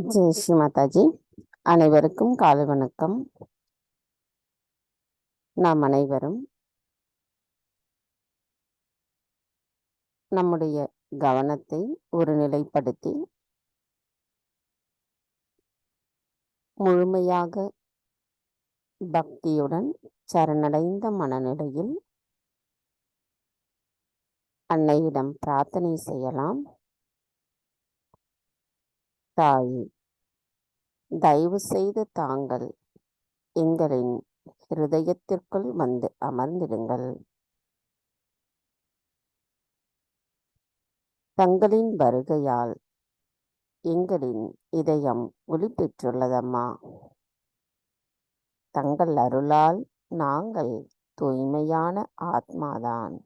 ஜெய் ஸ்ரீ மாதாஜி. அனைவருக்கும் காலை வணக்கம். நாம் அனைவரும் நம்முடைய கவனத்தை ஒருநிலைப்படுத்தி முழுமையாக பக்தியுடன் சரணடைந்த மனநிலையில் அன்னையிடம் பிரார்த்தனை செய்யலாம். தாயே, தயவு செய்து தாங்கள் எங்களின் ஹிருதயத்திற்குள் வந்து அமர்ந்திடுங்கள். தங்களின் வருகையால் எங்களின் இதயம் ஒளி பெற்றுள்ளதம்மா. தங்கள் அருளால் நாங்கள் தூய்மையான ஆத்மாதான்.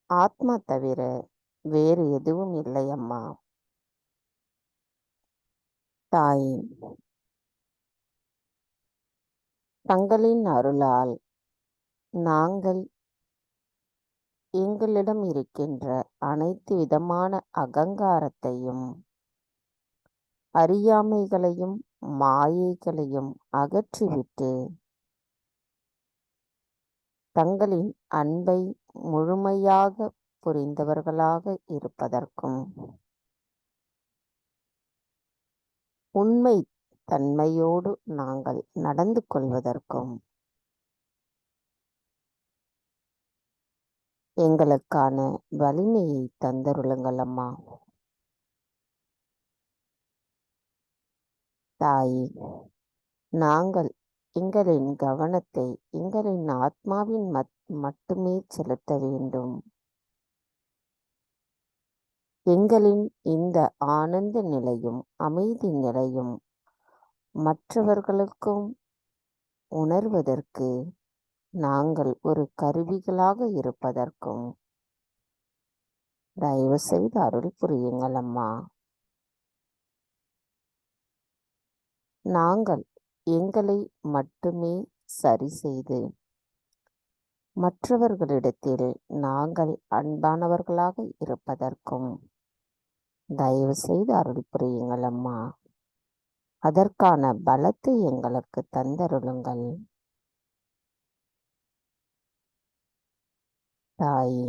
ஆத்மா தவிர வேறு எதுவும் இல்லை அம்மா. தாயே, தங்களின் அருளால் நாங்கள் எங்களிடம் இருக்கின்ற அனைத்து விதமான அகங்காரத்தையும் அறியாமைகளையும் மாயைகளையும் அகற்றிவிட்டு தங்களின் அன்பை முழுமையாக புரிந்தவர்களாக இருப்பதற்கும் உண்மை தன்மையோடு நாங்கள் நடந்து கொள்வதற்கும் எங்களுக்கான வலிமையை தந்தருளுங்கள் அம்மா. தாயே, நாங்கள் எங்களின் கவனத்தை எங்களின் ஆத்மாவின் மட்டுமே செலுத்த வேண்டும். எங்களின் இந்த ஆனந்த நிலையும் அமைதி நிலையும் மற்றவர்களுக்கும் உணர்வதற்கு நாங்கள் ஒரு கருவிகளாக இருப்பதற்கும் தயவு செய்து அருள் புரியுங்கள் அம்மா. நாங்கள் எங்களை மட்டுமே சரி செய்து மற்றவர்களிடத்தில் நாங்கள் அன்பானவர்களாக இருப்பதற்கும் தயவு செய்து அருள் புரியுங்கள் அம்மா. அதற்கான பலத்தை எங்களுக்கு தந்தருளுங்கள். தாயே,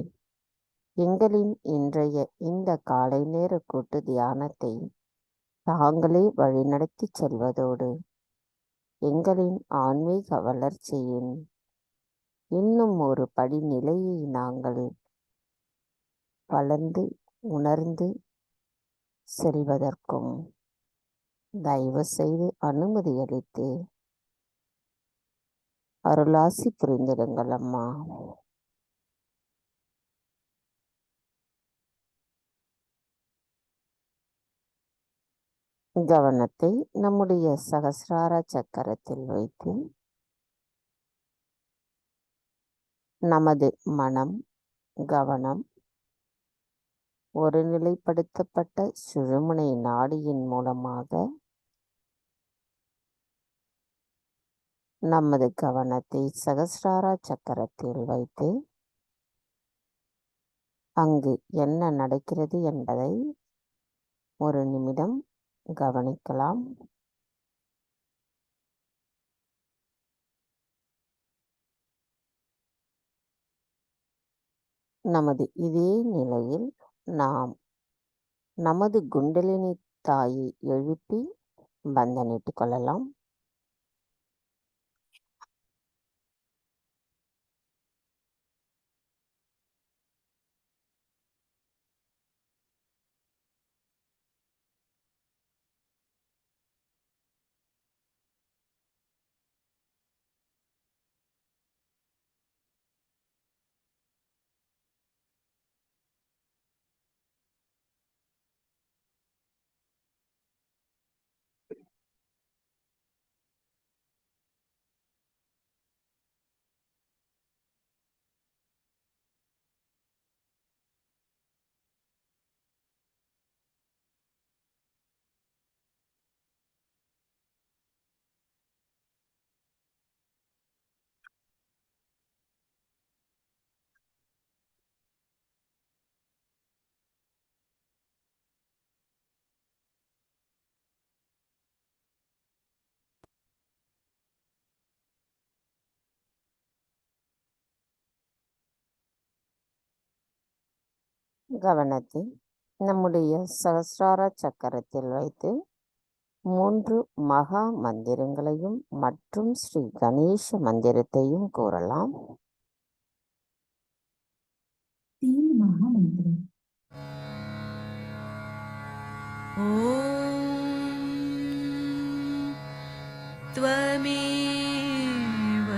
எங்களின் இன்றைய இந்த காலை நேர கூட்டு தியானத்தை தாங்களே வழிநடத்தி செல்வதோடு எங்களின் ஆன்மீக வளர்ச்சியின் இன்னும் ஒரு படிநிலையை நாங்கள் வளர்ந்து உணர்ந்து செல்வதற்கும் தயவு செய்து அனுமதி அளித்து அருளாசி புரிந்திடுங்கள் அம்மா. கவனத்தை நம்முடைய சகசிரார சக்கரத்தில் வைத்து நமது மனம் கவனம் ஒருநிலைப்படுத்தப்பட்ட சுழுமுனை நாடியின் மூலமாக நமது கவனத்தை சகசிரார சக்கரத்தில் வைத்து அங்கு என்ன நடக்கிறது என்பதை ஒரு நிமிடம் கவனிக்கலாம். நமது இதே நிலையில் நாம் நமது குண்டலினி தாயை எழுப்பி பந்தனிட்டுக் கொள்ளலாம். கவனத்தை நம்முடைய சகஸ்ரார சக்கரத்தில் வைத்து 3 மகா மந்திரங்களையும் மற்றும் ஸ்ரீ கணேச மந்திரத்தையும் கூறலாம். 3 महामंत्र। त्वमेव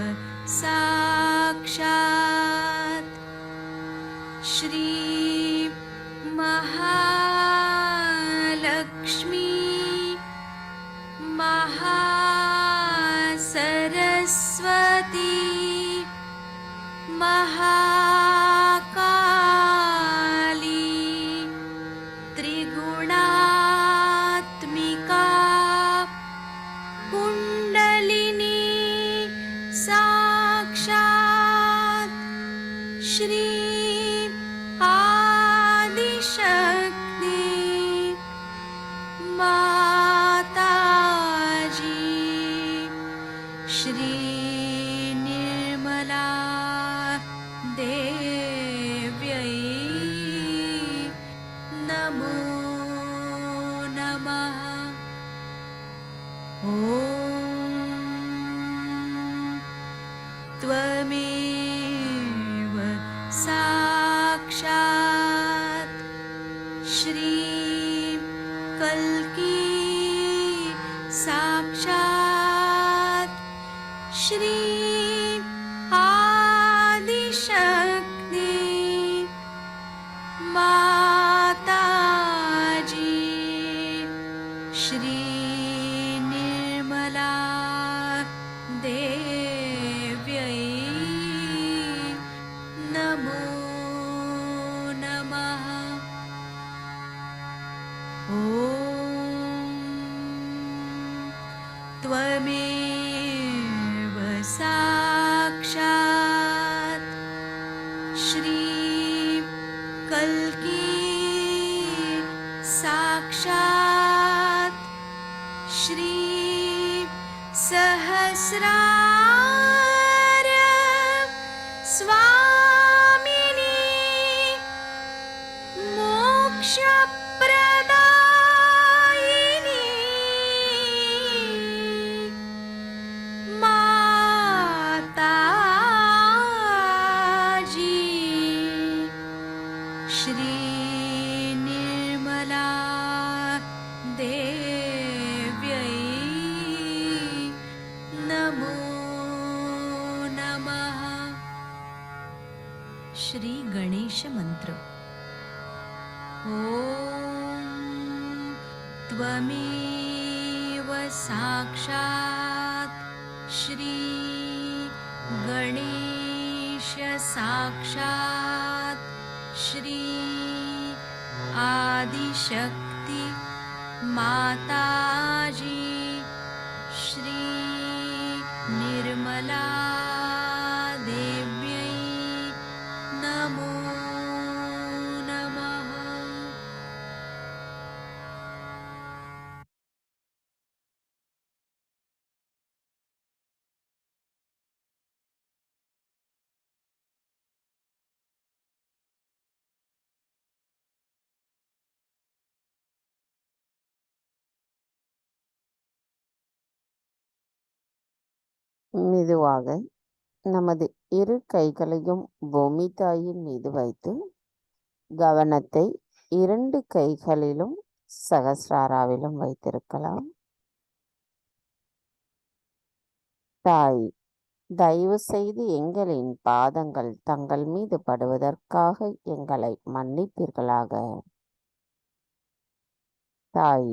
साक्षात् श्री महालक्ष्मी महासरस्वती महाकाली त्रिगुणात्मिका कुण्डलिनी साक्षात् श्री आदिशक्ति माताजी श्री निर्मला देव्यै नमो नमः। ॐ त्वमेव साक्षात् श्री कल्की साक्षात् श्री आदिशक्ति माताजी श्री निर्मला देव्यै नमो नमः। ॐ त्वमेव साक्षात् श्री कल्की साक्षात् श्री सहस्रार स्वामिनी मोक्षप्रदायिनी माताजी श्री निर्मला देव्यै नमो नमः। श्री गणेश मंत्र। ॐ त्वमेव साक्षात् श्री गणेश साक्षात् श्री आदिशक्ति माताजी श्री निर्मला देव्यै नमो नमः। மெதுவாக நமது இரு கைகளையும் பூமி தாயின் மீது வைத்து கவனத்தை 2 கைகளிலும் சகஸ்ராராவிலும் வைத்திருக்கலாம். தாய், தயவு செய்து எங்களின் பாதங்கள் தங்கள் மீது படுவதற்காக எங்களை மன்னிப்பீர்களாக. தாய்,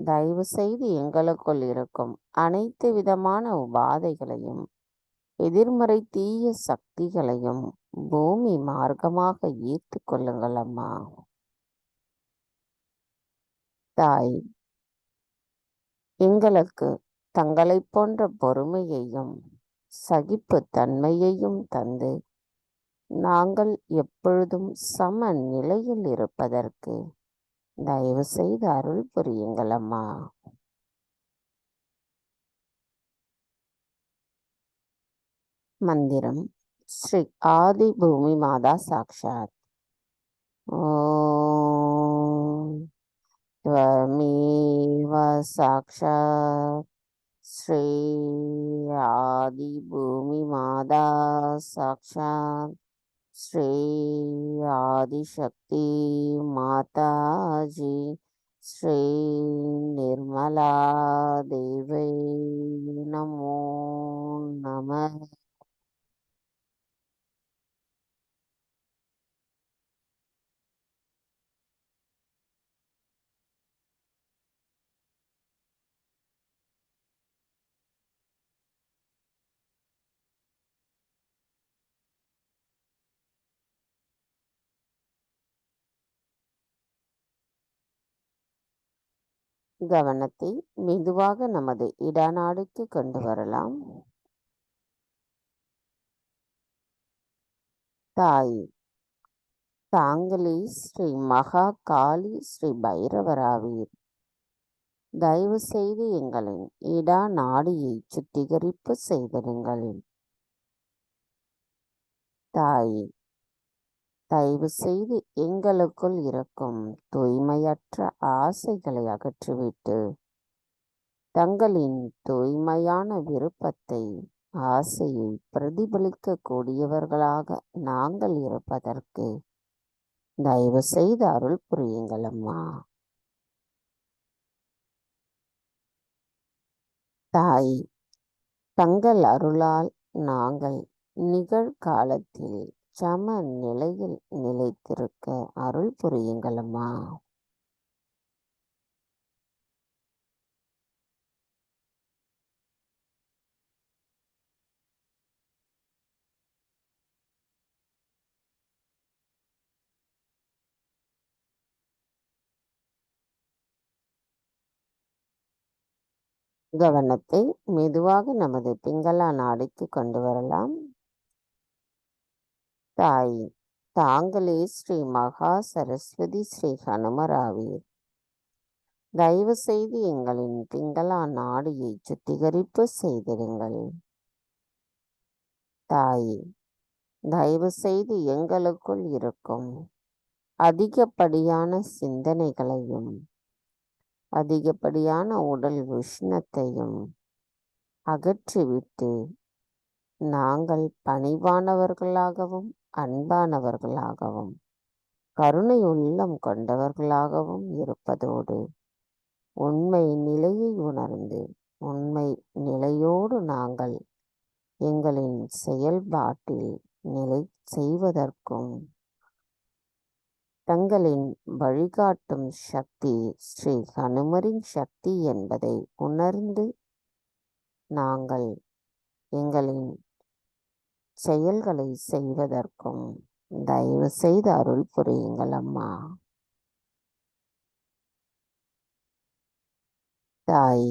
தயவு செய்து எங்களுக்குள் இருக்கும் அனைத்து விதமான உபாதைகளையும் எதிர்மறை தீய சக்திகளையும் பூமி மார்க்கமாக ஈர்த்து கொள்ளுங்கள் அம்மா. தாய், எங்களுக்கு தங்களைப் போன்ற பொறுமையையும் சகிப்பு தன்மையையும் தந்து நாங்கள் எப்பொழுதும் சம நிலையில் இருப்பதற்கு தயவு செய்து அருள் புரியுங்கள் அம்மா. மந்திரம் ஸ்ரீ ஆதி பூமி மாதா சாக்ஷாத். ஓம் त्वमेव साक्षात् श्री आदिभूमिमाता साक्षात् श्री आदिशक्ति माताजी श्री निर्मला देवी नमो नमः. கவனத்தை மெதுவாக நமது இடநாடுக்கு கொண்டு வரலாம். தாய், தாங்களே ஸ்ரீ மகா காளி ஸ்ரீ பைரவராவீர். தயவு செய்து எங்களின் இடா நாடியை சுத்திகரிப்பு செய்திருங்கள். தாய், தயவு செய்து எங்களுக்குள் இருக்கும் தூய்மையற்ற ஆசைகளை அகற்றிவிட்டு தங்களின் தூய்மையான விருப்பத்தை ஆசையை பிரதிபலிக்க கூடியவர்களாக நாங்கள் இருப்பதற்கு தயவு செய்து அருள் புரியுங்கள் அம்மா. தாய், தங்கள் அருளால் நாங்கள் நிகழ்காலத்தில் சம நிலையில் நிலைத்திருக்க அருள் புரியுங்கள் அம்மா. கவனத்தை மெதுவாக நமது பிங்களா நாடிக்கு கொண்டு வரலாம். தாய், தாங்களே ஸ்ரீ மகா சரஸ்வதி ஸ்ரீ ஹனுமராவீர். தயவு செய்து எங்களின் பிங்களா நாடியை சுத்திகரிப்பு செய்திருங்கள். தாய், தயவு செய்து எங்களுக்குள் இருக்கும் அதிகப்படியான சிந்தனைகளையும் அதிகப்படியான உடல் உஷ்ணத்தையும் அகற்றிவிட்டு நாங்கள் பணிவானவர்களாகவும் அன்பானவர்களாகவும் கருணை உள்ளம் கொண்டவர்களாகவும் இருப்பதோடு உண்மை நிலையை உணர்ந்து உண்மை நிலையோடு நாங்கள் எங்களின் செயல்பாட்டில் நிலை செய்வதற்கும் தங்களின் வழிகாட்டும் சக்தி ஸ்ரீ ஹனுமரின் சக்தி என்பதை உணர்ந்து நாங்கள் எங்களின் செயல்களை செய்வதற்கும் தயவு செய்து அருள் புரியுங்கள் அம்மா. தாய்,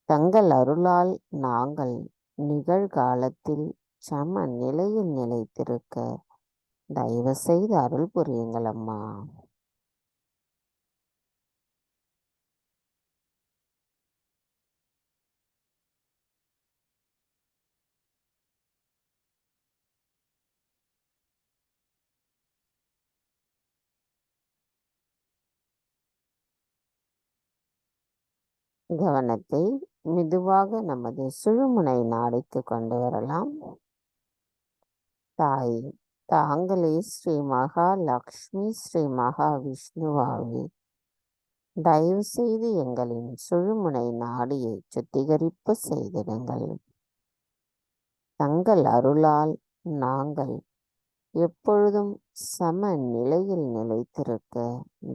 தங்கள் அருளால் நாங்கள் நிகழ்காலத்தில் சம நிலையில் நிலைத்திருக்க தயவு செய்து அருள் புரியுங்கள் அம்மா. கவனத்தை மெதுவாக நமது சுழுமுனை நாடிக்கு கொண்டு வரலாம். தாய், தாங்களே ஸ்ரீ மகா லக்ஷ்மி ஸ்ரீ மகா விஷ்ணுவாவே. தயவு செய்து எங்களின் சுழுமுனை நாடியை சுத்திகரிப்பு செய்திடுங்கள். தங்கள் அருளால் நாங்கள் எப்பொழுதும் சம நிலையில் நிலைத்திருக்க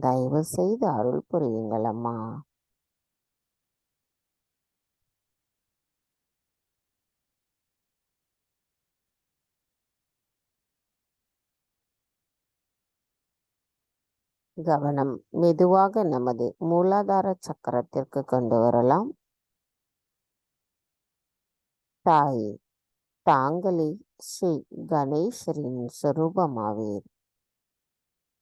தயவு செய்து அருள் புரியுங்கள் அம்மா. கவனம் மெதுவாக நமது மூலாதார சக்கரத்திற்கு கொண்டு வரலாம். தாய், தாங்களே ஸ்ரீ கணேசரின் சொரூபமாவீர்.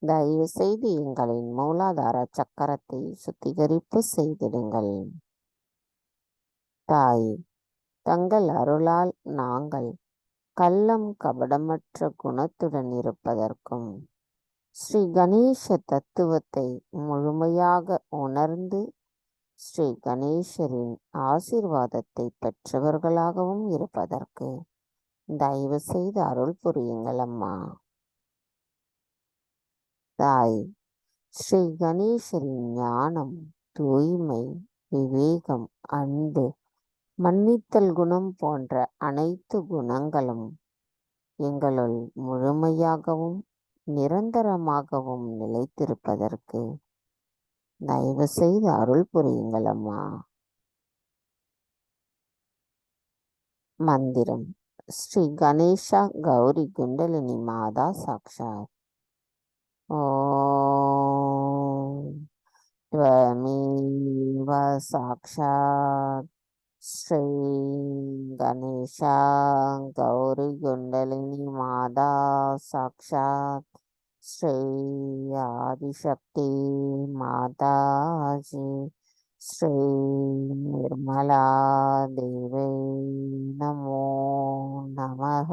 தயவு செய்து எங்களின் மூலாதார சக்கரத்தை சுத்திகரிப்பு செய்திடுங்கள். தாய், தங்கள் அருளால் நாங்கள் கள்ளம் கபடமற்ற குணத்துடன் இருப்பதற்கும் ஸ்ரீ கணேச தத்துவத்தை முழுமையாக உணர்ந்து ஸ்ரீ கணேசரின் ஆசீர்வாதத்தை பெற்றவர்களாகவும் இருப்பதற்கு தயவு செய்து அருள் புரியுங்கள் அம்மா. தாய், ஸ்ரீ கணேசரின் ஞானம், தூய்மை, விவேகம், அன்பு, மன்னித்தல் குணம் போன்ற அனைத்து குணங்களும் எங்களுள் முழுமையாகவும் நிரந்தரமாகவும் நிலைத்திருப்பதற்கு தயவு செய்து அருள் புரியுங்கள் அம்மா. மந்திரம். ஸ்ரீ கணேஷா கௌரி குண்டலினி மாதா சாக்ஷாத். ஓம் त्वमेव साक्षात् श्री गणेशा गौरी कुंडलिनी माता साक्षात् श्री आदिशक्ति माताजी श्री निर्मला देवी नमो नमः.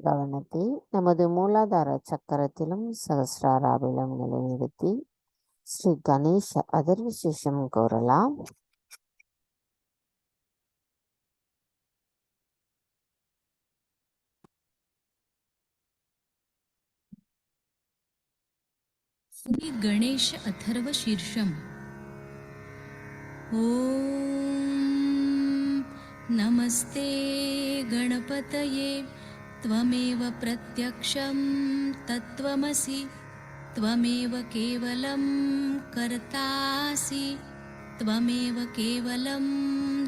கவனத்தை நமது மூலாதார சக்கரத்திலும் சகசிராராவிலும் நிலைநிறுத்தி ஸ்ரீ கணேஷ அதர்விசேஷம் கூறலாம். श्री गणेश अथर्व शीर्षम. ओम नमस्ते गणपतये त्वमेव प्रत्यक्षं तत्त्वमसि त्वमेव केवलं कर्तासि त्वमेव केवलं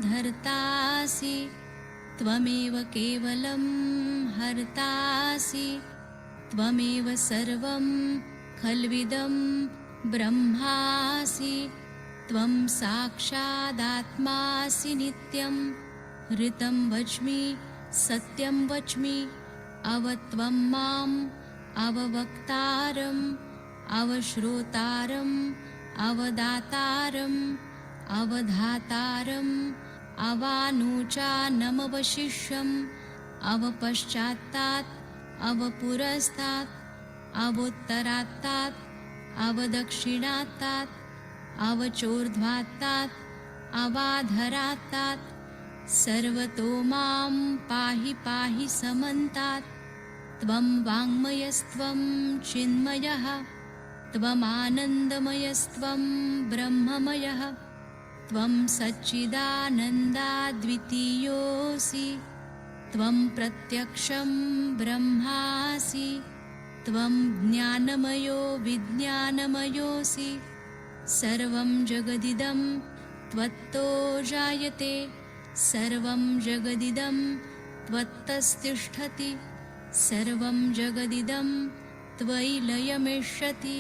धर्तासि त्वमेव केवलं हर्तासि त्वमेव सर्वं खल्विदं ब्रह्मासि त्वं साक्षादात्मासि नित्यं ऋतं वच्मि सत्यं वच्मि अवत्वं माम् अववक्तारम् अवश्रोतारम् अवदातारम् अवधातारम् अवानूचानमवशिष्यम् अवपश्चात्तात् अवपुरस्तात् अवोत्तरात्तात् अवदक्षिणात्तात् अवचोर्ध्वात्तात् अवाधरात्तात् सर्वतो मां पाहि पाहि समन्तात् त्वं वाङ्मयस्त्वं चिन्मयः त्वमानन्दमयस्त्वं ब्रह्ममयः त्वं सच्चिदानन्दाद्वितीयोऽसि त्वं प्रत्यक्षं ब्रह्मासि त्वं ज्ञानमयो विज्ञानमयोऽसि सर्वं जगदिदं त्वत्तो जायते सर्वं जगदिदं त्वत्तस्तिष्ठति सर्वं जगदिदं त्वयि लयमिष्यति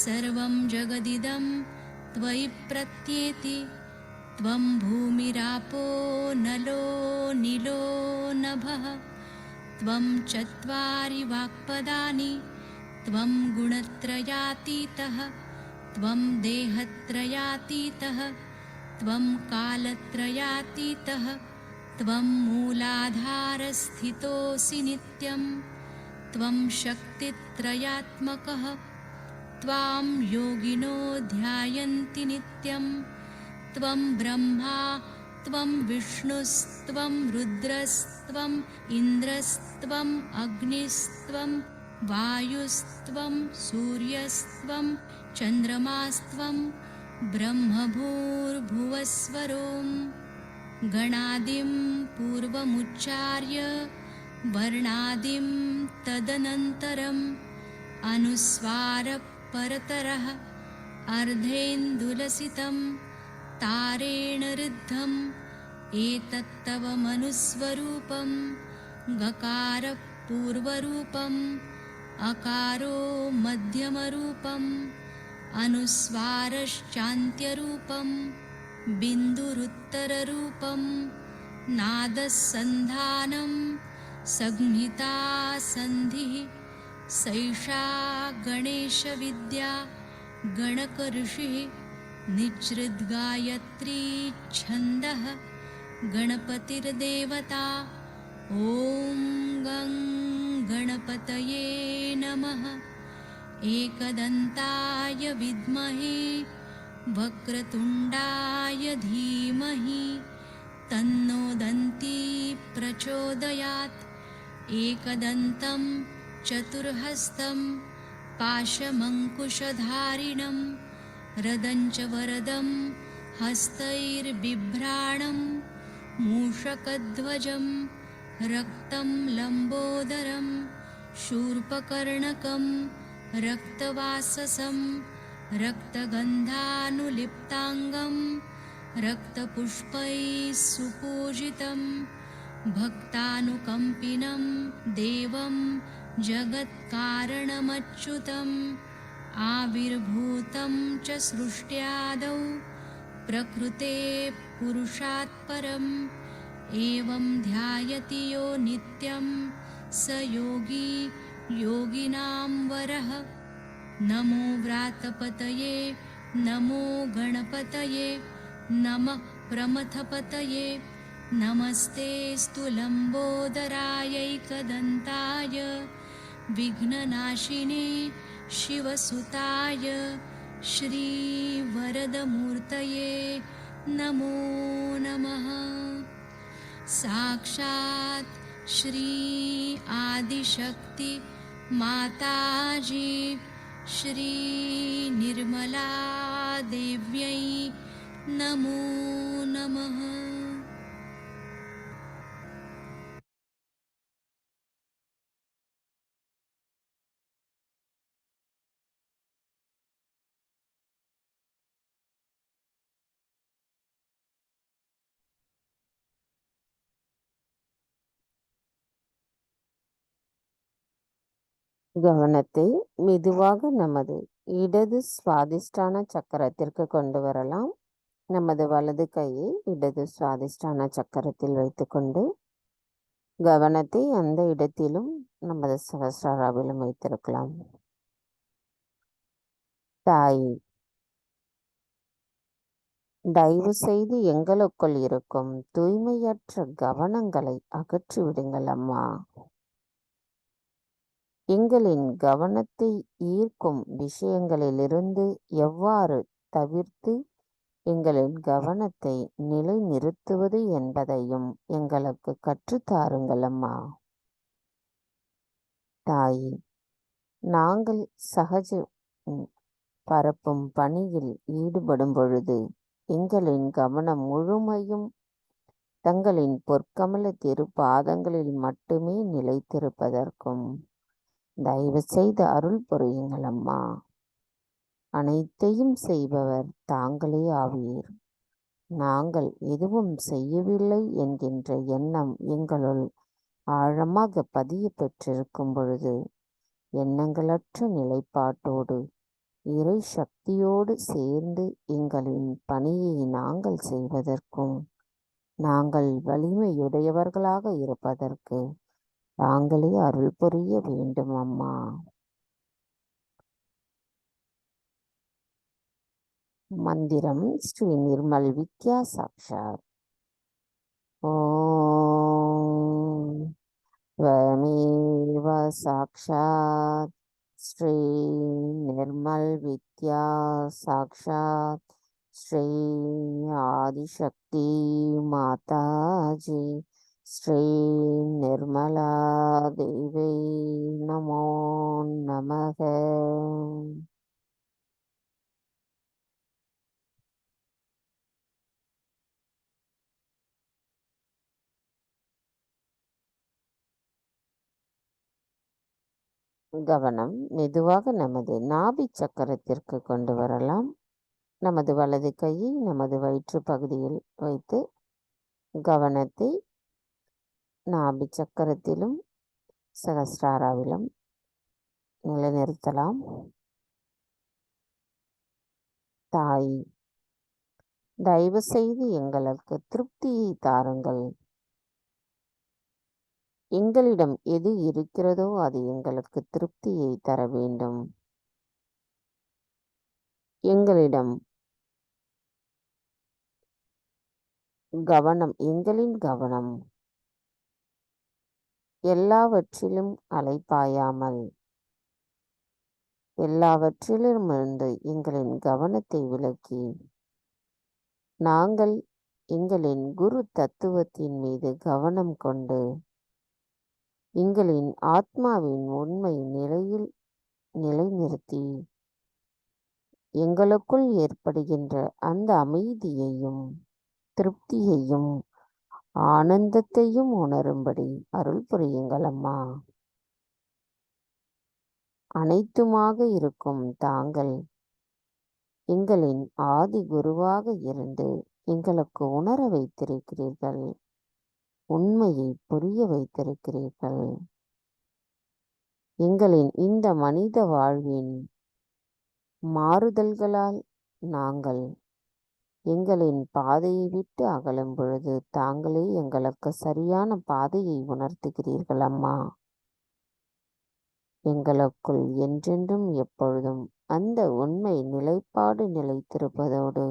सर्वं जगदिदं त्वयि प्रत्येति त्वं भूमिरापो नलो नीलो नभः त्वं चत्वारि वाक्पदानि त्वं गुणत्रयातीतः त्वं देहत्रयातीतः त्वं कालत्रयातीतः त्वं मूलाधारस्थितोऽसि नित्यं त्वं शक्तित्रयात्मकः त्वां योगिनो ध्यायन्ति नित्यं त्वं ब्रह्मा त्वं विष्णुस्त्वं रुद्रस्त्वम् इन्द्रस्त्वम् अग्निस्त्वं वायुस्त्वं सूर्यस्त्वं चन्द्रमास्त्वं ब्रह्मभूर्भुवस्वरों गणादिं पूर्वमुच्चार्य वर्णादिं तदनन्तरम् अनुस्वारपरतरः अर्धेन्दुलसितं तारेण ऋद्धम् एतत्तव मनुस्वरूपं गकारपूर्वरूपम् अकारो मध्यमरूपम् अनुस्वारश्चान्त्यरूपं बिन्दुरुत्तररूपं नादसन्धानं संहिता सन्धिः सैषा गणेशविद्या गणकऋषिः निजृद्गायत्री छन्दः गणपतिर्देवता ॐ गं गणपतये नमः। एकदन्ताय विद्महे वक्रतुण्डाय धीमहि तन्नो दन्ती प्रचोदयात्। एकदन्तं चतुर्हस्तं पाशमङ्कुशधारिणं रदञ्च वरदं हस्तैर्बिभ्राणं मूषकध्वजं रक्तं लम्बोदरं शूर्पकर्णकं रक्तवाससं रक्तगन्धानुलिप्ताङ्गं रक्तपुष्पैः सुपूजितं भक्तानुकम्पिनं देवं जगत्कारणमच्युतम् आविर्भूतं च सृष्ट्यादौ प्रकृते पुरुषात् परम् एवं ध्यायति यो नित्यं स योगी योगिनां वरः। नमो व्रातपतये नमो गणपतये नमः प्रमथपतये नमस्तेऽस्तु लम्बोदरायैकदन्ताय विघ्ननाशिने शिवसुताय श्रीवरदमूर्तये नमो नमः। साक्षात् श्री आदिशक्ति माताजी श्री निर्मला देव्यै नमो नमः। கவனத்தை மெதுவாக நமது இடது சுவாதிஷ்டான சக்கரத்திற்கு கொண்டு வரலாம். நமது வலது கையை இடது சுவாதிஷ்டான சக்கரத்தில் வைத்துக்கொண்டு கவனத்தை அந்த இடத்திலும் நமது சகஸ்ராராவிலும் வைத்திருக்கலாம். தாய், தயவு செய்து எங்களுக்குள் இருக்கும் தூய்மையற்ற கவனங்களை அகற்றிவிடுங்கள் அம்மா. எங்களின் கவனத்தை ஈர்க்கும் விஷயங்களிலிருந்து எவ்வாறு தவிர்த்து எங்களின் கவனத்தை நிலைநிறுத்துவது என்பதையும் எங்களுக்கு கற்றுத்தாருங்கள் அம்மா. தாயே, நாங்கள் சகஜ பரப்பும் பணியில் ஈடுபடும் பொழுது எங்களின் கவனம் முழுமையும் தங்களின் பொற்கமல திருப்பாதங்களில் மட்டுமே நிலைத்திருப்பதற்கும் தயவு செய்து அருள் புரியுங்கள் அம்மா. அனைத்தையும் செய்பவர் தாங்களே ஆவீர். நாங்கள் எதுவும் செய்யவில்லை என்கின்ற எண்ணம் எங்களுள் ஆழமாக பதிய பெற்றிருக்கும் பொழுது எண்ணங்களற்ற நிலைப்பாட்டோடு இறை சக்தியோடு சேர்ந்து எங்களின் பணியை நாங்கள் செய்வதற்கும் நாங்கள் வலிமையுடையவர்களாக இருப்பதற்கு தாங்களே அருள் புரிய வேண்டும் அம்மா. மந்திரம் ஸ்ரீ நிர்மல் வித்யா சாக்ஷாத். ஓம் त्वमेव साक्षात् श्री निर्मल विद्या साक्षात् श्री आदिशक्ति माताजी श्री निर्मला देवी नमो नमः. கவனம் மெதுவாக நமது நாபி சக்கரத்திற்கு கொண்டு வரலாம். நமது வலது கையை நமது வயிற்று பகுதியில் வைத்து கவனத்தை நாபி சக்கரத்திலும் சகஸ்ராராவிலும் நிலைநிறுத்தலாம். தாய், தயவு செய்து எங்களுக்கு திருப்தியை தாருங்கள். எங்களிடம் எது இருக்கிறதோ அது எங்களுக்கு திருப்தியை தர வேண்டும். எங்களிடம் எங்களின் கவனம் எல்லாவற்றிலும் அலைபாயாமல் எல்லாவற்றிலுமிருந்து எங்களின் கவனத்தை விலக்கி நாங்கள் எங்களின் குரு தத்துவத்தின் மீது கவனம் கொண்டு எங்களின் ஆத்மாவின் உண்மை நிலையில் நிலைநிறுத்தி எங்களுக்குள் ஏற்படுகின்ற அந்த அமைதியையும் திருப்தியையும் ஆனந்தத்தையும் உணரும்படி அருள் புரியுங்கள் அம்மா. அனைத்துமாக இருக்கும் தாங்கள் எங்களின் ஆதி குருவாக இருந்து எங்களுக்கு உணர வைத்திருக்கிறீர்கள், உண்மையை புரிய வைத்திருக்கிறீர்கள். எங்களின் இந்த மனித வாழ்வின் மாறுதல்களால் நாங்கள் எங்களின் பாதையை விட்டு அகலும் பொழுது தாங்களே எங்களுக்கு சரியான பாதையை உணர்த்துகிறீர்கள் அம்மா. எங்களுக்குள் என்றென்றும் எப்பொழுதும் அந்த உண்மை நிலைப்பாடு நிலைத்திருப்பதோடு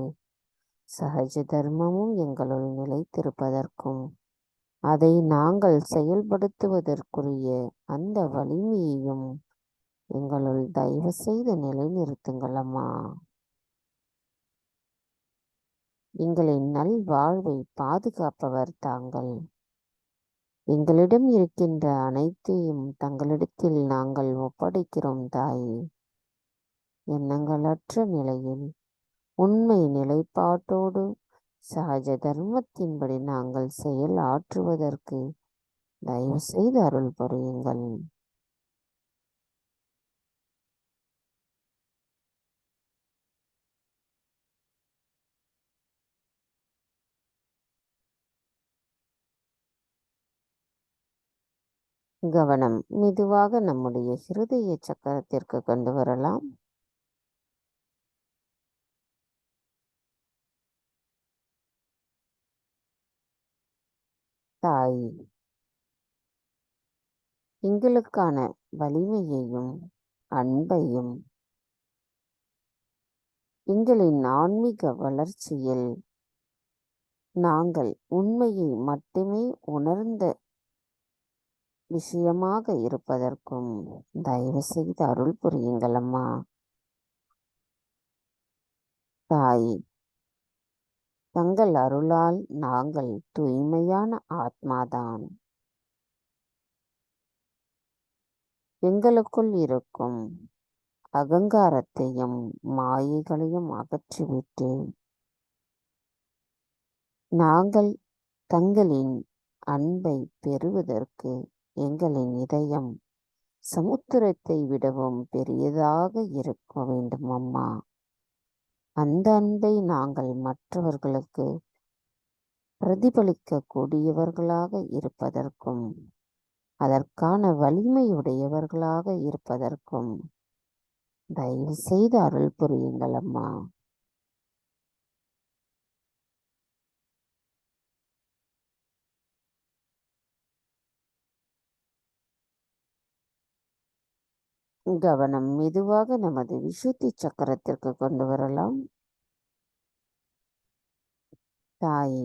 சஹஜ தர்மமும் எங்களுள் நிலைத்திருப்பதற்கும் அதை நாங்கள் செயல்படுத்துவதற்குரிய அந்த வலிமையையும் எங்களுள் தயவு செய்து நிலைநிறுத்துங்கள் அம்மா. எங்களின் நல்வாழ்வை பாதுகாப்பவர் தாங்கள். எங்களிடம் இருக்கின்ற அனைத்தையும் தங்களிடத்தில் நாங்கள் ஒப்படைக்கிறோம் தாயே. எண்ணங்களற்ற நிலையில் உண்மை நிலைப்பாட்டோடு சகஜ தர்மத்தின்படி நாங்கள் செயல் ஆற்றுவதற்கு தயவு செய்து அருள் புரியுங்கள். கவனம் மெதுவாக நம்முடைய ஹிருதய சக்கரத்திற்கு கொண்டு வரலாம். தாய் எங்களுக்கான வலிமையையும் அன்பையும் எங்களின் ஆன்மீக வளர்ச்சியில் நாங்கள் உண்மையை மட்டுமே உணர்ந்த விஷயமாக இருப்பதற்கும் தயவு செய்து அருள் புரியுங்கள் அம்மா. தாய் தங்கள் அருளால் நாங்கள் தூய்மையான ஆத்மாதான். எங்களுக்குள் இருக்கும் அகங்காரத்தையும் மாயைகளையும் அகற்றிவிட்டு நாங்கள் தங்களின் அன்பை பெறுவதற்கு எங்களின் இதயம் சமுத்திரத்தை விடவும் பெரியதாக இருக்க வேண்டும் அம்மா. அந்த அன்பை நாங்கள் மற்றவர்களுக்கு பிரதிபலிக்க கூடியவர்களாக இருப்பதற்கும் அதற்கான வலிமையுடையவர்களாக இருப்பதற்கும் தயவு செய்து அருள் புரியுங்கள் அம்மா. கவனம் மெதுவாக நமது விசுத்தி சக்கரத்திற்கு கொண்டு வரலாம். தாய்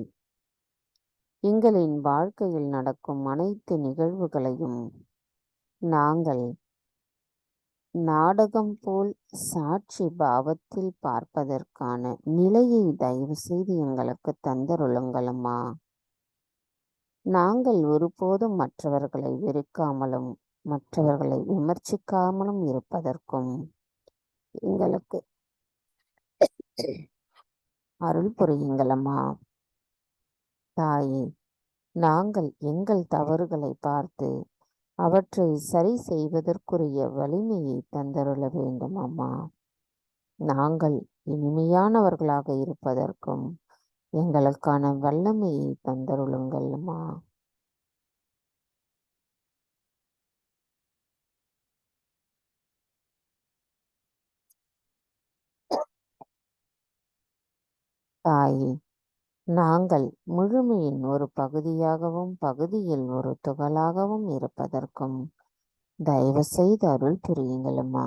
எங்களின் வாழ்க்கையில் நடக்கும் அனைத்து நிகழ்வுகளையும் நாங்கள் நாடகம் போல் சாட்சி பாவத்தில் பார்ப்பதற்கான நிலையை தயவு செய்து எங்களுக்கு தந்தருளுங்கள் அம்மா. நாங்கள் ஒருபோதும் மற்றவர்களை வெறுக்காமலும் மற்றவர்களை விமர்சிக்காமலும் இருப்பதற்கும் எங்களுக்கு அருள் புரியுங்கள் அம்மா. தாயே நாங்கள் எங்கள் தவறுகளை பார்த்து அவற்றை சரி செய்வதற்குரிய வலிமையை தந்தருள வேண்டும் அம்மா. நாங்கள் இனிமையானவர்களாக இருப்பதற்கும் எங்களுக்கான வல்லமையை தந்தருளுங்கள் அம்மா. தாயே நாங்கள் முழுமையின் ஒரு பகுதியாகவும் பகுதியில் ஒரு துகளாகவும் இருப்பதற்கும் தயவு செய்து அருள் புரியுங்கள் அம்மா.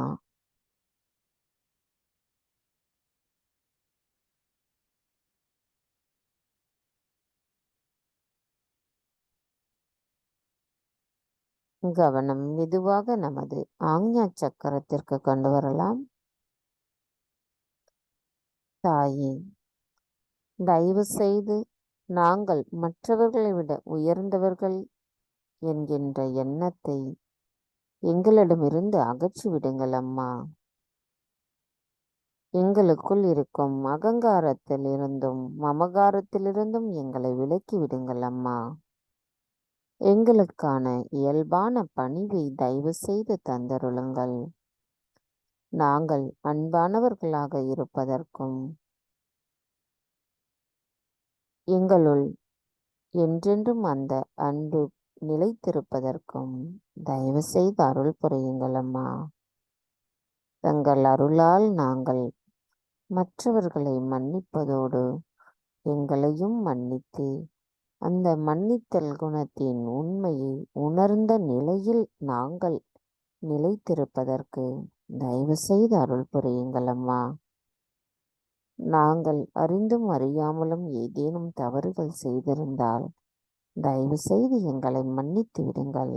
கவனம் மெதுவாக நமது ஆக்ஞா சக்கரத்திற்கு கொண்டு வரலாம். தாயே, தயவு செய்து நாங்கள் மற்றவர்களை விட உயர்ந்தவர்கள் என்கின்ற எண்ணத்தை எங்களிடமிருந்து அகற்றிவிடுங்கள் அம்மா. எங்களுக்குள் இருக்கும் அகங்காரத்திலிருந்தும் மமகாரத்திலிருந்தும் எங்களை விலக்கி விடுங்கள் அம்மா. எங்களுக்கான இயல்பான பணிவை தயவு செய்து தந்தருளுங்கள். நாங்கள் அன்பானவர்களாக இருப்பதற்கும் எங்களுள் என்றென்றும் அந்த அன்பு நிலைத்திருப்பதற்கும் தயவு செய்து அருள் புரியுங்கள் அம்மா. தங்கள் அருளால் நாங்கள் மற்றவர்களை மன்னிப்பதோடு எங்களையும் மன்னித்து அந்த மன்னித்தல் குணத்தின் உண்மையை உணர்ந்த நிலையில் நாங்கள் நிலைத்திருப்பதற்கு தயவு செய்து அருள் புரியுங்கள் அம்மா. நாங்கள் அறிந்தும் அறியாமலும் ஏதேனும் தவறுகள் செய்திருந்தால் தயவு செய்து எங்களை மன்னித்து விடுங்கள்.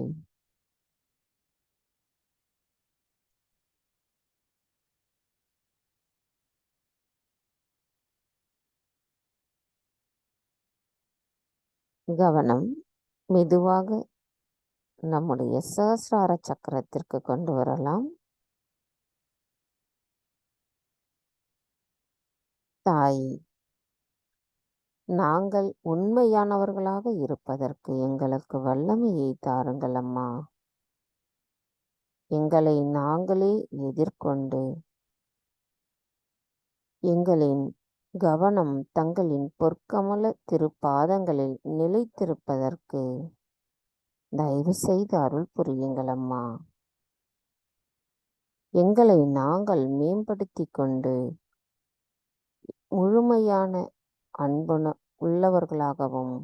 கவனம் மெதுவாக நம்முடைய சஹஸ்ரார சக்கரத்திற்கு கொண்டு வரலாம். தாய், நாங்கள் உண்மையானவர்களாக இருப்பதற்கு எங்களுக்கு வல்லமையை தாருங்கள் அம்மா. எங்களை நாங்களே எதிர்கொண்டு எங்களின் கவனம் தங்களின் பொற்கமல திருப்பாதங்களில் நிலைத்திருப்பதற்கு தயவு செய்து அருள் புரியுங்கள் அம்மா. எங்களை நாங்கள் மேம்படுத்தி கொண்டு முழுமையான அன்பு உள்ளவர்களாகவும்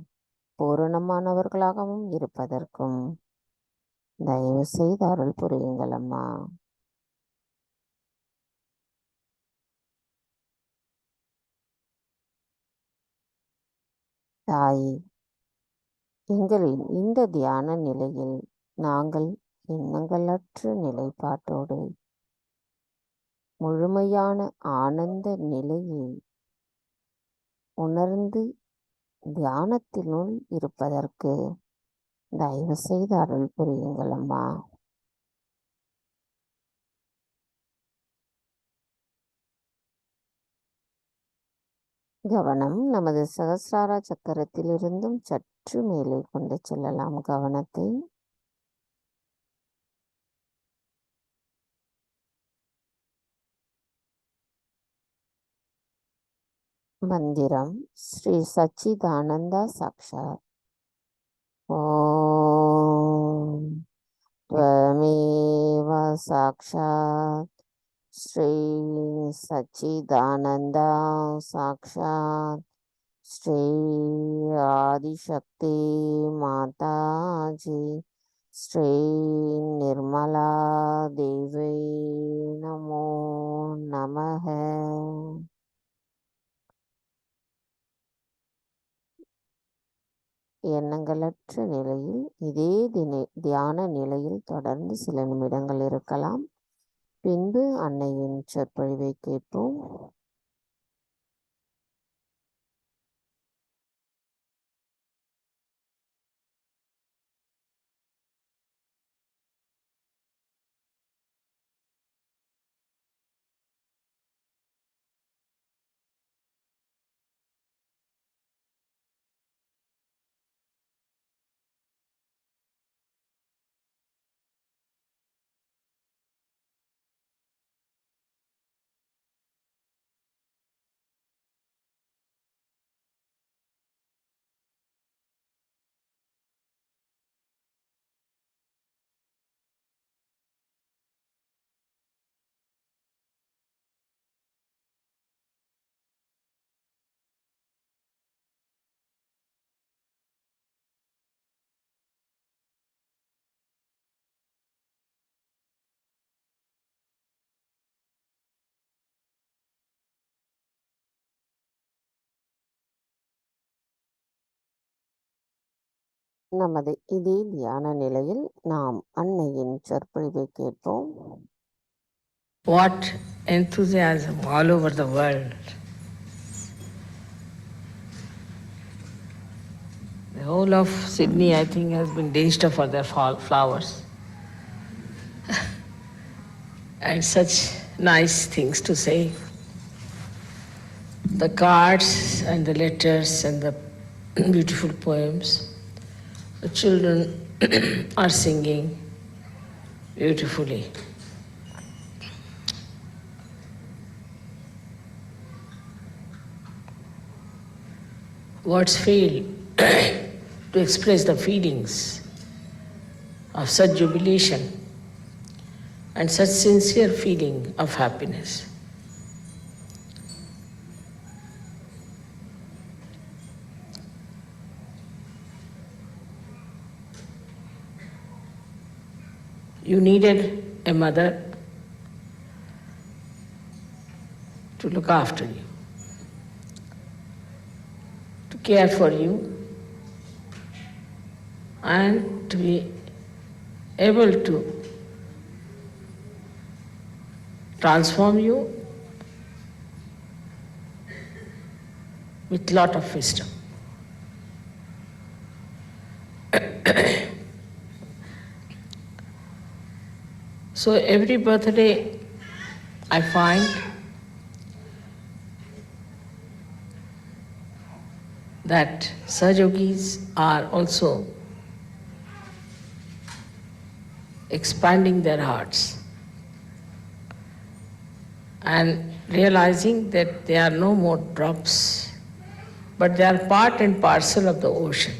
பூரணமானவர்களாகவும் இருப்பதற்கும் தயவு செய்து அருள் புரியுங்கள் அம்மா. தாயே, எங்களின் இந்த தியான நிலையில் நாங்கள் எண்ணங்களற்ற நிலைப்பாட்டோடு முழுமையான ஆனந்த நிலையை உணர்ந்து தியானத்தினுள் இருப்பதற்கு தயவு செய்து அருள் புரியுங்கள் அம்மா. கவனம் நமது சகஸ்ரார சக்கரத்திலிருந்தும் சற்று மேலே கொண்டு செல்லலாம். கவனத்தை மந்திரம் ஸ்ரீ சச்சிதானந்தா சாக்ஷாத். ஓம் त्वमेव साक्षात् श्री सच्चिदानंदा साक्षात् श्री आदिशक्ति माता जी श्री निर्मला देवी नमो नमः. எண்ணங்களற்ற நிலையில் இதே தியான நிலையில் தொடர்ந்து சில நிமிடங்கள் இருக்கலாம். பின்பு அன்னையின் சொற்பொழிவை கேட்போம். நமது இதே தியான நிலையில் நாம் அன்னையின் சொற்பொழிவை கேட்போம். What enthusiasm all over the world. The whole of Sydney, I think, has been dazed for their flowers. And such nice things to say. The cards and the letters and the beautiful poems. The children are singing beautifully. Words fail to express the feelings of such jubilation and such sincere feeling of happiness. You needed a mother to look after you, to care for you, and to be able to transform you with lot of wisdom. So every birthday I find that Sahajogis are also expanding their hearts and realizing that they are no more drops, but they are part and parcel of the ocean.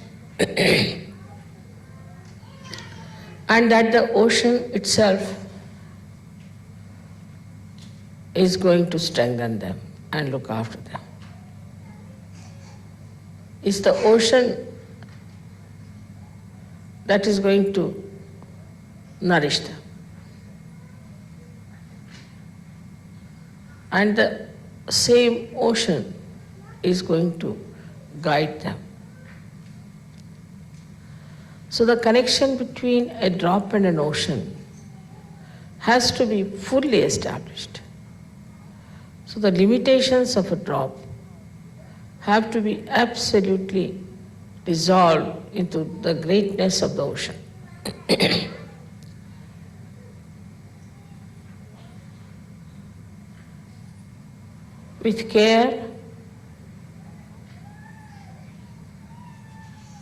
And that the ocean itself is going to strengthen them and look after them. It's the ocean that is going to nourish them. And the same ocean is going to guide them. So the connection between a drop and an ocean has to be fully established. So the limitations of a drop have to be absolutely dissolved into the greatness of the ocean. With care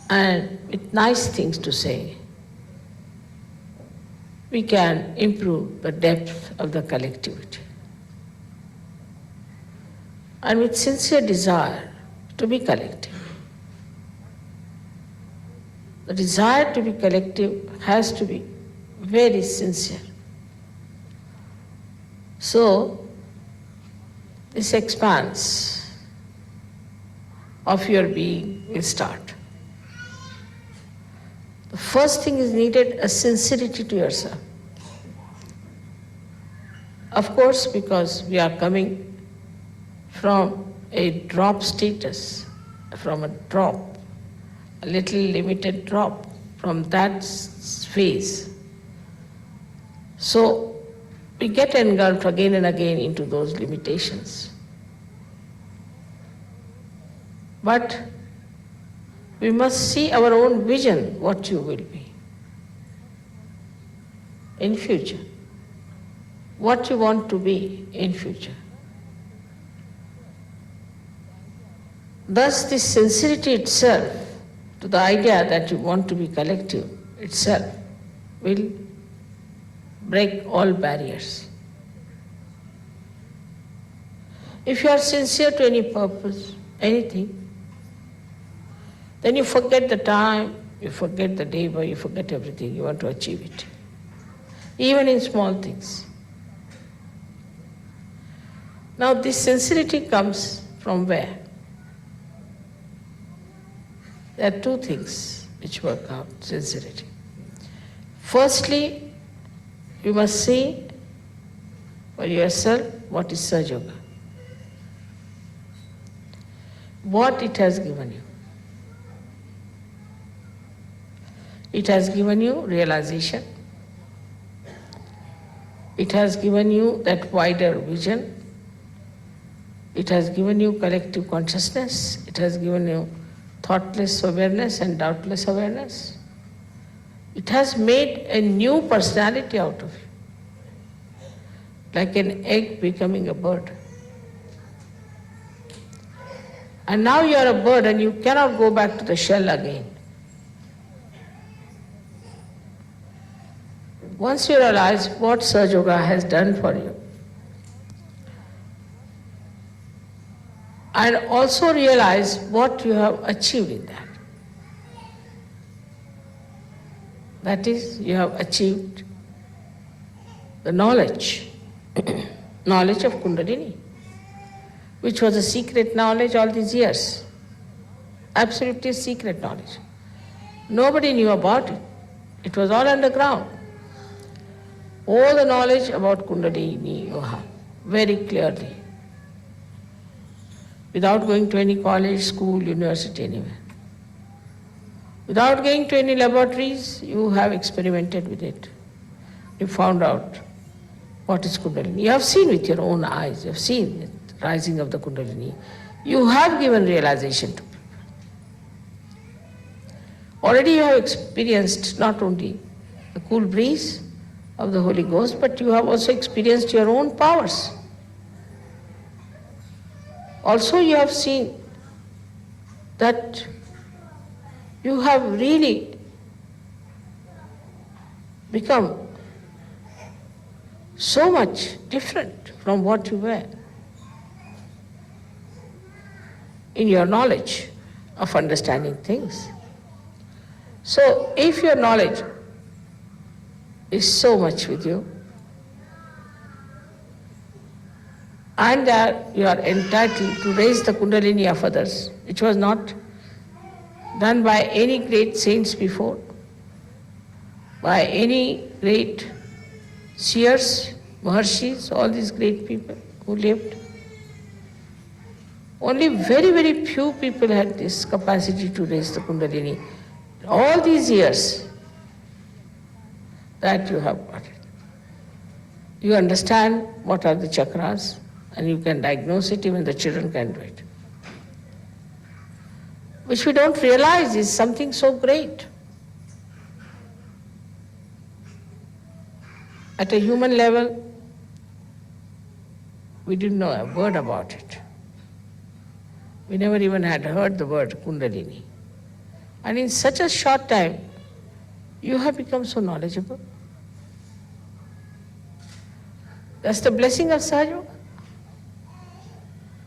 and with nice things to say, we can improve the depth of the collectivity. And with sincere desire to be collective. The desire to be collective has to be very sincere. So, this expanse of your being will start. The first thing is needed a sincerity to yourself. Of course, because we are coming from a drop status, from a drop, a little limited drop, from that phase. So we get engulfed again and again into those limitations. But we must see our own vision, what you will be in future, what you want to be in future. Thus, this sincerity itself to the idea that you want to be collective itself will break all barriers. If you are sincere to any purpose, anything, then you forget the time, you forget the labor, you forget everything, you want to achieve it. Even in small things. Now this sincerity comes from where? There are two things which work out sincerity. Firstly, you must see for yourself what is Sahajya, what it has given you. It has given you realization. It has given you that wider vision. It has given you collective consciousness. It has given you thoughtless awareness and doubtless awareness. It has made a new personality out of you, like an egg becoming a bird. And now you are a bird and you cannot go back to the shell again. Once you realize what Sahaj Yoga has done for you, and also realize what you have achieved in that. That is, you have achieved the knowledge, knowledge of Kundalini, which was a secret knowledge all these years. Absolutely secret knowledge. Nobody knew about it. It was all underground. All the knowledge about Kundalini you have very clearly, without going to any college, school, university, anywhere. Without going to any laboratories, you have experimented with it. You found out what is Kundalini. You have seen with your own eyes, you have seen the rising of the Kundalini. You have given realization to people. Already you have experienced not only the cool breeze of the Holy Ghost, but you have also experienced your own powers. Also you have seen that you have really become so much different from what you were in your knowledge of understanding things. So if your knowledge is so much with you, and that you are entitled to raise the Kundalini of others, which was not done by any great saints before, by any great seers, Maharshis, all these great people who lived. Only very, very few people had this capacity to raise the Kundalini. All these years that you have got it. You understand what are the chakras, and you can diagnose it, even the children can do it. Which we don't realize is something so great. At a human level, we didn't know a word about it. We never even had heard the word Kundalini. And in such a short time, you have become so knowledgeable. That's the blessing of Sahaj Yoga.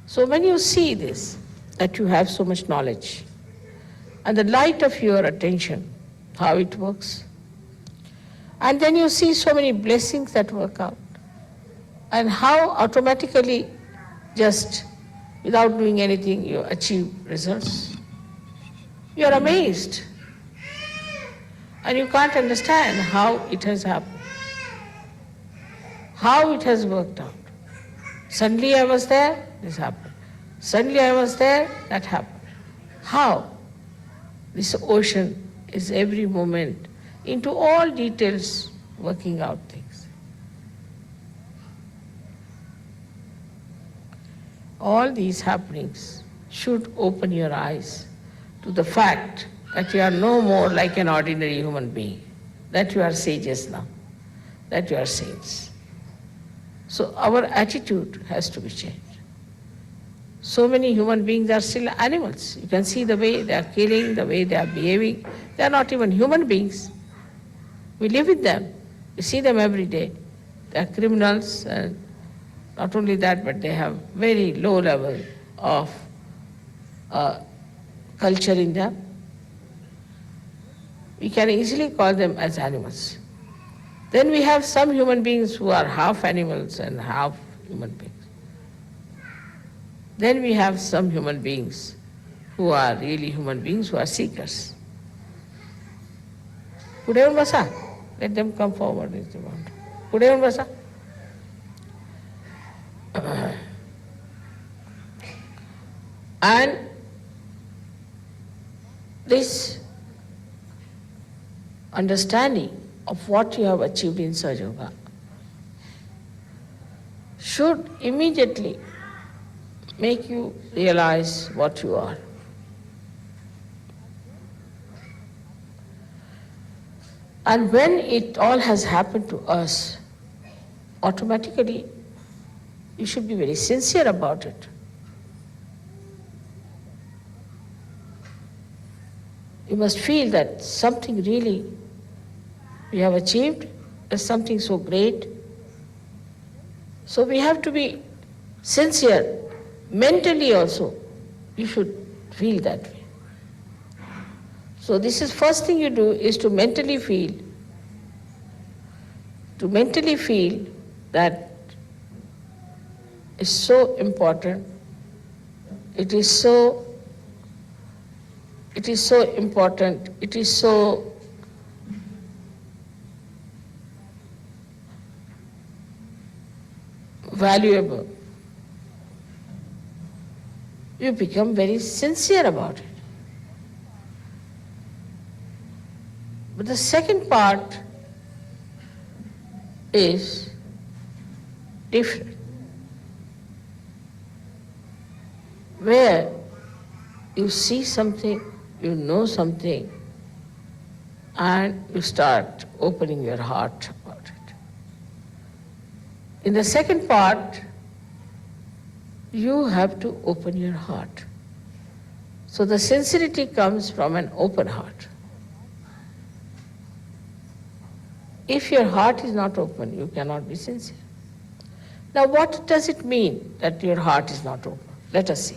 So when you see this, that you have so much knowledge, and the light of your attention, how it works, and then you see so many blessings that work out, and how automatically, just without doing anything, you achieve results. You are amazed. And you can't understand how it has happened, how it has worked out. Suddenly I was there, this happened. Suddenly I was there, that happened. How? This ocean is every moment, into all details, working out things. All these happenings should open your eyes to the fact that you are no more like an ordinary human being, that you are sages now, that you are saints. So our attitude has to be changed. So many human beings are still animals. You can see the way they are killing, the way they are behaving. They are not even human beings. We live with them. We see them every day. They are criminals, and not only that, but they have very low level of culture in them. We can easily call them as animals. Then we have some human beings who are half animals and half human beings. Then we have some human beings who are really human beings, who are seekers. Kudevan Basa, let them come forward if they want. Kudevan Basa. And this understanding of what you have achieved in Sahaja Yoga should immediately make you realize what you are. And when it all has happened to us, automatically you should be very sincere about it. You must feel that something really we have achieved is something so great. So we have to be sincere. Mentally also, you should feel that way. So this is first thing you do is to mentally feel that is so important. It is so important. It is so valuable. You become very sincere about it. But the second part is different, where you see something, you know something, and you start opening your heart about it. In the second part, you have to open your heart. So the sincerity comes from an open heart. If your heart is not open, you cannot be sincere. Now, what does it mean that your heart is not open? Let us see.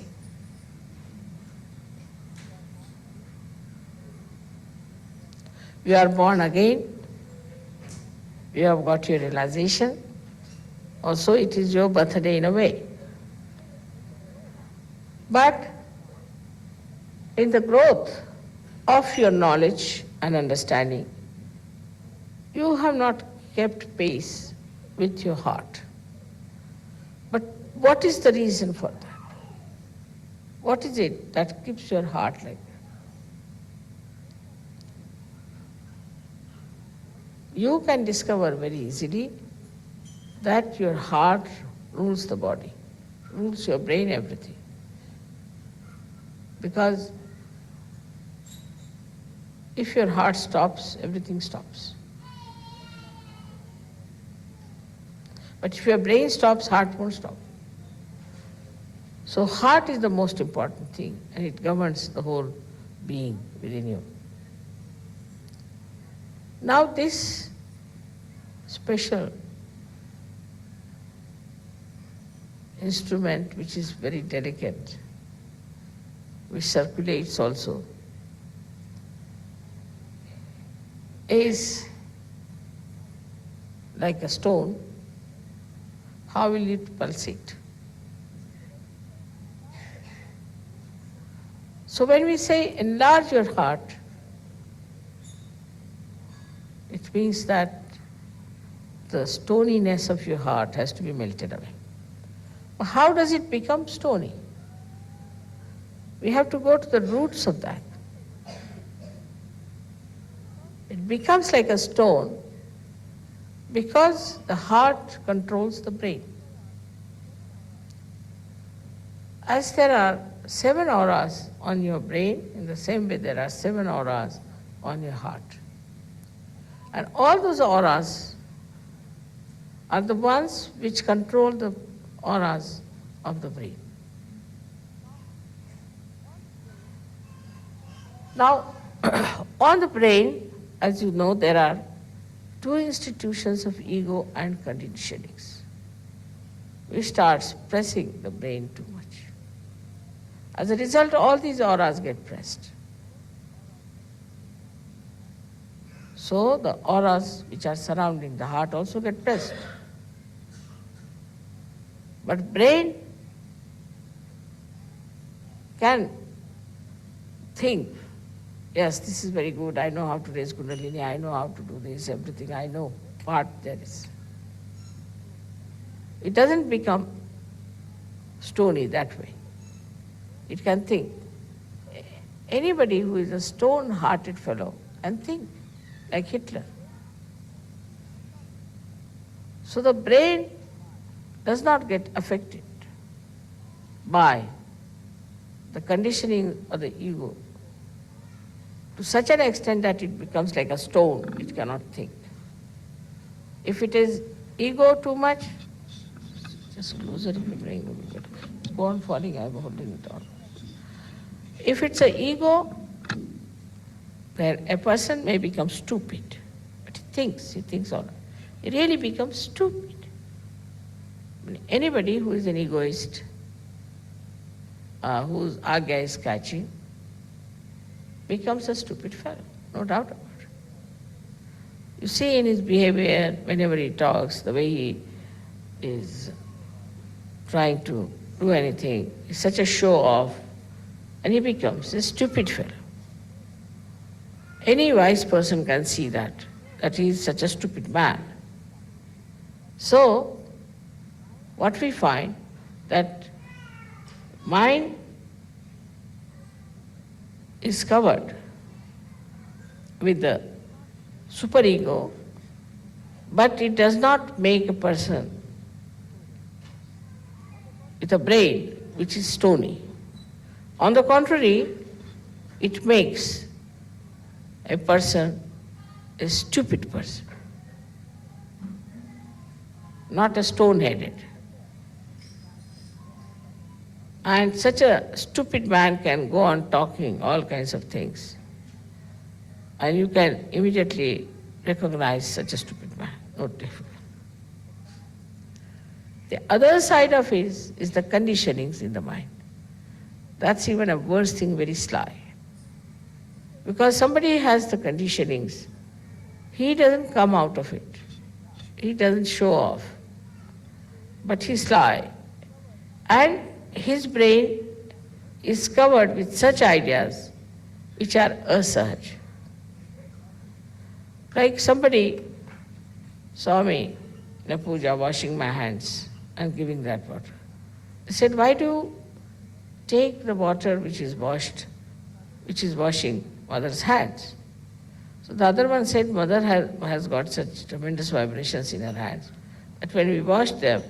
You are born again. You have got your realization. Also, it is your birthday in a way. But in the growth of your knowledge and understanding, you have not kept pace with your heart. But what is the reason for that? What is it that keeps your heart like that? You can discover very easily that your heart rules the body, rules your brain, everything. Because if your heart stops, everything stops. But if your brain stops, heart won't stop. So heart is the most important thing, and it governs the whole being within you. Now this special instrument, which is very delicate, which circulates also, is like a stone. How will it pulsate? So when we say enlarge your heart, it means that the stoniness of your heart has to be melted away. How does it become stony? We have to go to the roots of that. It becomes like a stone because the heart controls the brain. As there are 7 auras on your brain, in the same way there are 7 auras on your heart. And all those auras are the ones which control the auras of the brain. Now, on the brain, as you know, there are 2 institutions of ego and conditionings, which starts pressing the brain too much. As a result, all these auras get pressed. So the auras which are surrounding the heart also get pressed. But brain can think, yes, this is very good, I know how to raise Kundalini, I know how to do this, everything I know, part there is. It doesn't become stony that way. It can think. Anybody who is a stone-hearted fellow can think like Hitler. So the brain does not get affected by the conditioning of the ego to such an extent that it becomes like a stone, it cannot think. If it is ego too much, just closer if you bring it. Go on falling, I'm holding it on. If it's an ego, then a person may become stupid. But he thinks all right. He really becomes stupid. Anybody who is an egoist, whose agya is catching, becomes a stupid fellow, no doubt about it. You see in his behavior, whenever he talks, the way he is trying to do anything, he's such a show-off, and he becomes a stupid fellow. Any wise person can see that he is such a stupid man. So, what we find, that mind is covered with the superego, but it does not make a person with a brain which is stony. On the contrary, it makes a person a stupid person, not a stone-headed. And such a stupid man can go on talking all kinds of things. And you can immediately recognize such a stupid man, no difficult. The other side of it is the conditionings in the mind. That's even a worse thing, very sly. Because somebody has the conditionings, he doesn't come out of it. He doesn't show off. But he's sly. And his brain is covered with such ideas which are asahaj. Like somebody saw me in a puja washing my hands and giving that water. They said, why do you take the water which is washing mother's hands? So the other one said, mother has got such tremendous vibrations in her hands that when we wash them,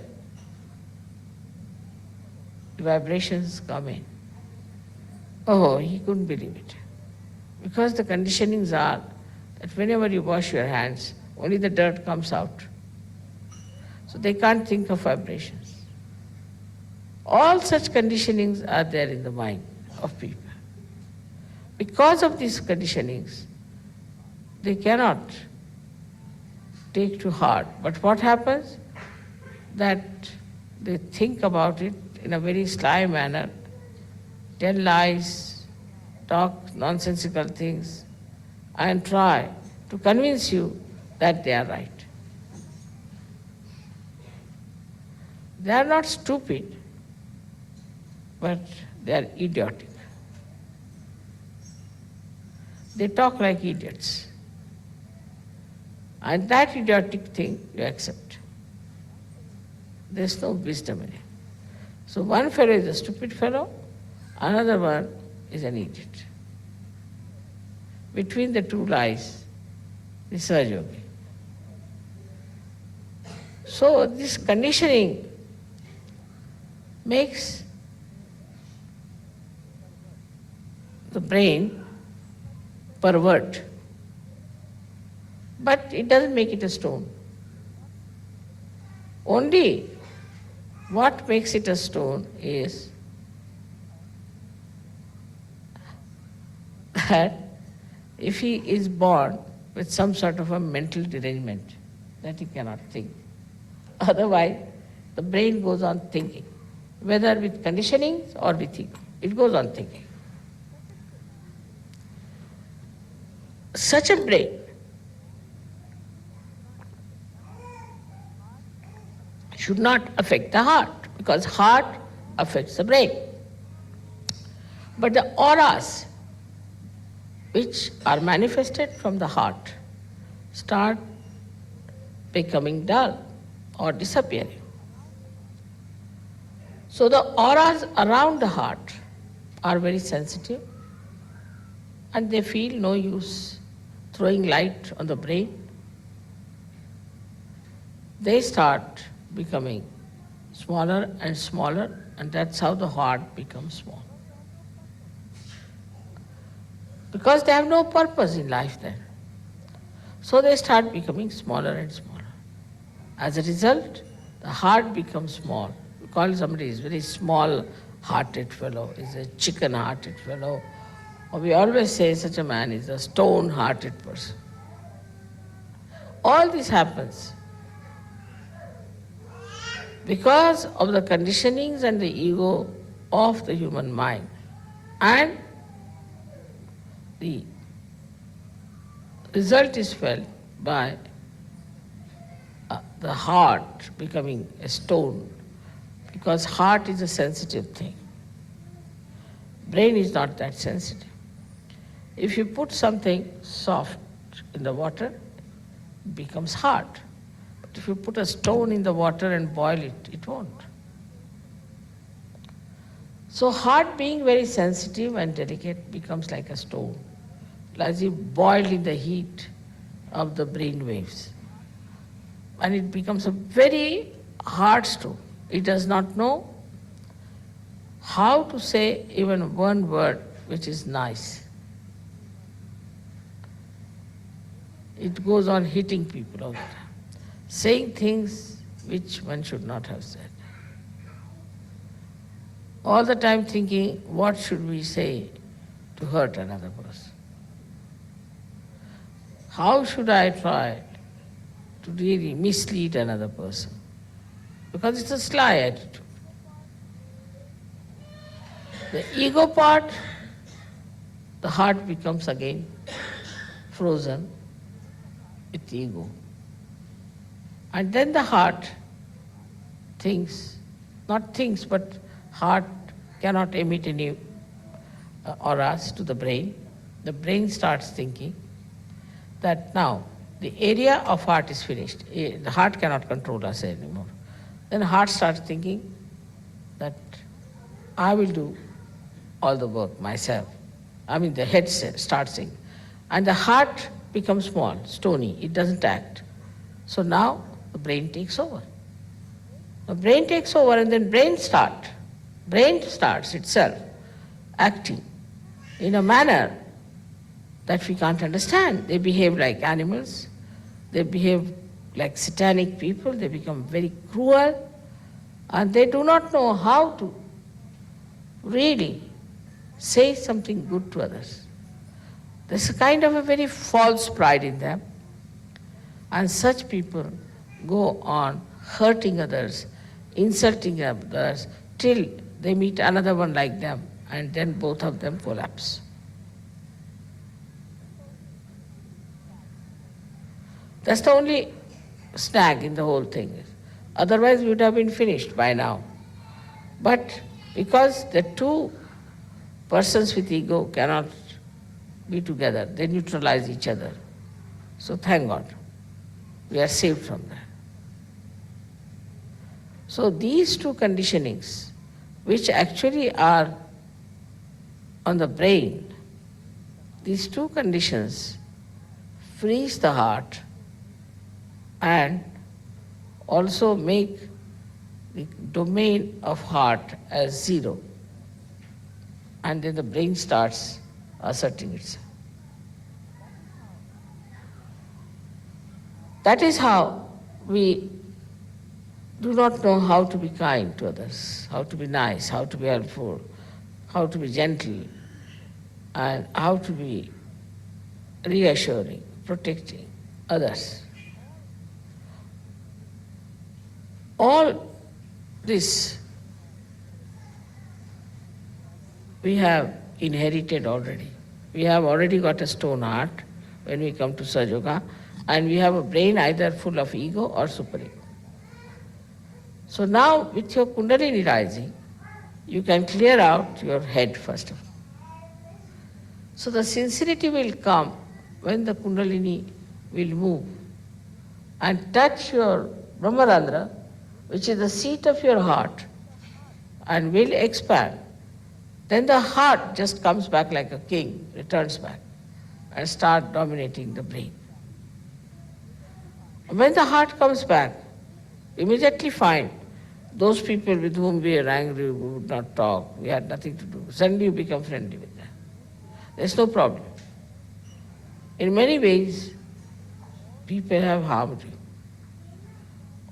the vibrations come in. Oh, he couldn't believe it. Because the conditionings are that whenever you wash your hands, only the dirt comes out. So they can't think of vibrations. All such conditionings are there in the mind of people. Because of these conditionings, they cannot take to heart. But what happens? That they think about it in a very sly manner, tell lies, talk nonsensical things, and try to convince you that they are right. They are not stupid, but they are idiotic. They talk like idiots. And that idiotic thing you accept. There's no wisdom in it. So one fellow is a stupid fellow, another one is an idiot. Between the two lies the Sahajya. So this conditioning makes the brain pervert, but it doesn't make it a stone. Only what makes it a stone is that if he is born with some sort of a mental derangement, that he cannot think. Otherwise, the brain goes on thinking, whether with conditionings or with ego. It goes on thinking. Such a brain should not affect the heart, because heart affects the brain. But the auras which are manifested from the heart start becoming dull or disappearing. So the auras around the heart are very sensitive and they feel no use throwing light on the brain, they start becoming smaller and smaller, and that's how the heart becomes small. Because they have no purpose in life then. So they start becoming smaller and smaller. As a result, the heart becomes small. We call somebody is very small-hearted fellow, is a chicken-hearted fellow. Or we always say such a man is a stone-hearted person. All this happens because of the conditionings and the ego of the human mind. And the result is felt by the heart becoming a stone, because heart is a sensitive thing. Brain is not that sensitive. If you put something soft in the water, it becomes hard. But if you put a stone in the water and boil it, it won't. So heart being very sensitive and delicate becomes like a stone, as if boiled in the heat of the brain waves. And it becomes a very hard stone. It does not know how to say even one word which is nice. It goes on hitting people all the time, saying things which one should not have said. All the time thinking, what should we say to hurt another person? How should I try to really mislead another person? Because it's a sly attitude. The ego part, the heart becomes again frozen with ego. And then the heart thinks, not thinks, but heart cannot emit any auras to the brain. The brain starts thinking that now the area of heart is finished. The heart cannot control us anymore. Then heart starts thinking that I will do all the work myself. The head starts saying. And the heart becomes small, stony, it doesn't act. So now the brain takes over. The brain takes over and then brain starts itself acting in a manner that we can't understand. They behave like animals, they behave like satanic people, they become very cruel, and they do not know how to really say something good to others. There's a kind of a very false pride in them, and such people go on hurting others, insulting others, till they meet another one like them, and then both of them collapse. That's the only snag in the whole thing. Otherwise we would have been finished by now. But because the two persons with ego cannot be together, they neutralize each other. So thank God, we are saved from that. So these two conditionings, which actually are on the brain, these two conditions freeze the heart and also make the domain of heart as zero. And then the brain starts asserting itself. That is how we do not know how to be kind to others, how to be nice, how to be helpful, how to be gentle, and how to be reassuring, protecting others. All this we have inherited already. We have already got a stone heart when we come to Sahaja, and we have a brain either full of ego or superego. So now with your Kundalini rising, you can clear out your head first of all. So the sincerity will come when the Kundalini will move and touch your Brahmarandra, which is the seat of your heart, and will expand. Then the heart just comes back like a king, returns back. and start dominating the brain. When the heart comes back, immediately find those people with whom we are angry, we would not talk, we had nothing to do. Suddenly you become friendly with them. There's no problem. In many ways, people have harmed you.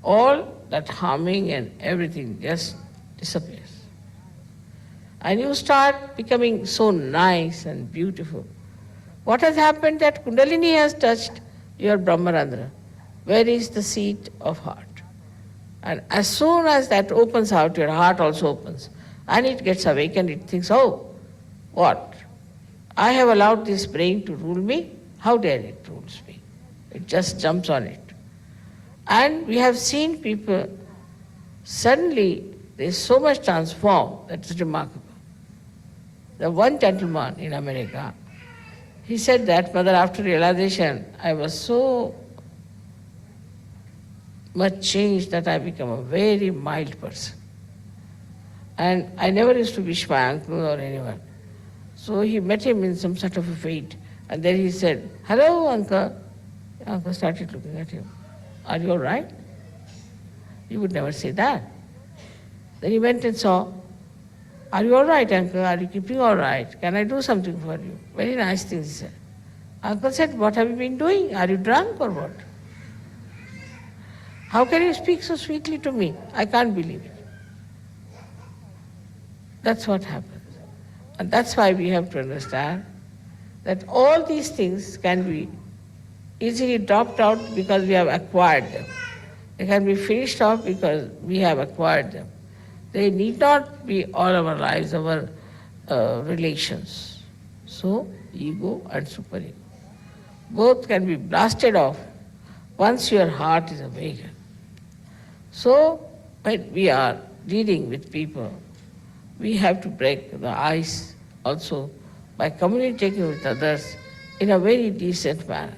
All that harming and everything just disappears. And you start becoming so nice and beautiful. What has happened that Kundalini has touched your Brahmarandra, where is the seat of heart. And as soon as that opens out, your heart also opens. And it gets awakened, it thinks, oh, what? I have allowed this brain to rule me? How dare it rules me? It just jumps on it. And we have seen people, suddenly there is so much transformed, that's remarkable. The one gentleman in America, he said that, Mother, after realization, I was so much changed that I become a very mild person. And I never used to wish my uncle or anyone. So he met him in some sort of a fate. And then he said, hello, uncle. The uncle started looking at him. Are you all right? He would never say that. Then he went and saw, are you all right, uncle? Are you keeping all right? Can I do something for you? Very nice things, he said. Uncle said, what have you been doing? Are you drunk or what? How can you speak so sweetly to me? I can't believe it. That's what happens. And that's why we have to understand that all these things can be easily dropped out because we have acquired them. They can be finished off because we have acquired them. They need not be all our lives, our relations. So, ego and superego. Both can be blasted off once your heart is awakened. So, when we are dealing with people, we have to break the ice also by communicating with others in a very decent manner.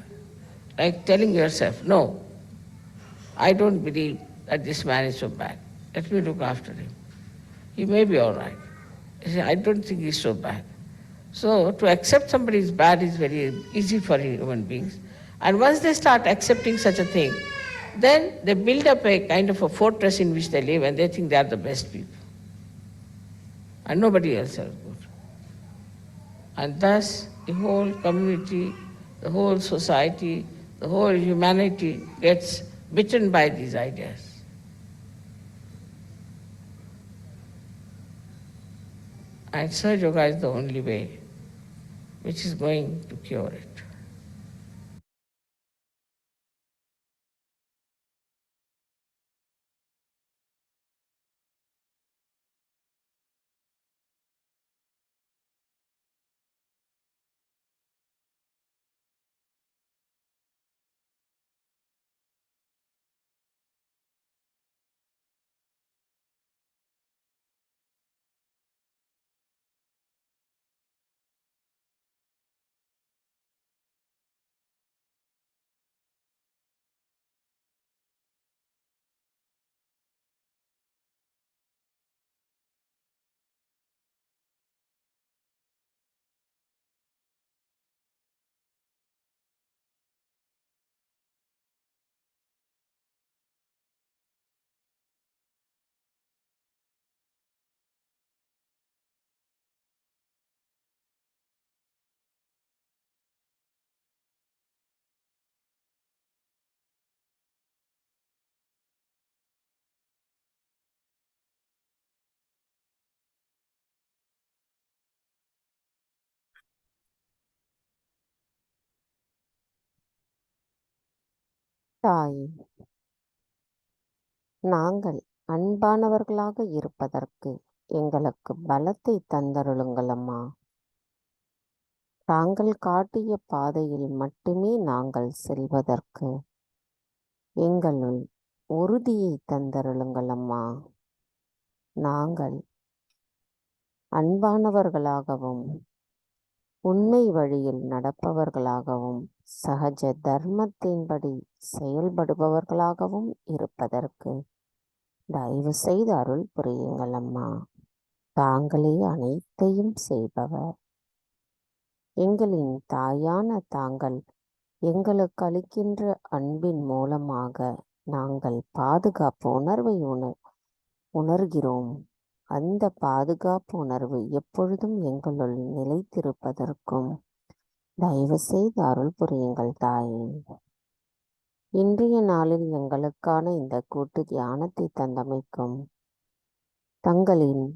Like telling yourself, no, I don't believe that this man is so bad. Let me look after him. He may be all right. I don't think he's so bad. So to accept somebody is bad is very easy for human beings. And once they start accepting such a thing, then they build up a kind of a fortress in which they live and they think they are the best people. And nobody else is good. And thus the whole community, the whole society, the whole humanity gets bitten by these ideas. And Sahaj Yoga is the only way which is going to cure it. தாய், நாங்கள் அன்பானவர்களாக இருப்பதற்கு எங்களுக்கு பலத்தை தந்தருளுங்கள் அம்மா. தாங்கள் காட்டிய பாதையில் மட்டுமே நாங்கள் செல்வதற்கு எங்களுள் உறுதியை தந்தருளுங்கள் அம்மா. நாங்கள் அன்பானவர்களாகவும் உண்மை வழியில் நடப்பவர்களாகவும் சகஜ தர்மத்தின்படி செயல்படுபவர்களாகவும் இருப்பதற்கு தயவு செய்து அருள் புரியுங்கள் அம்மா. தாங்களே அனைத்தையும் செய்பவர். எங்களின் தாயான தாங்கள் எங்களுக்கு அளிக்கின்ற அன்பின் மூலமாக நாங்கள் பாதுகாப்பு உணர்வை உணர்கிறோம். அந்த பாதுகாப்பு உணர்வு எப்பொழுதும் எங்களுள் நிலைத்திருப்பதற்கும் தயவு செய்து அருள் புரியுங்கள் தாயே. இன்றைய நாளில் எங்களுக்கான இந்த கூட்டு தியானத்தை தந்தமைக்கும் தங்களின்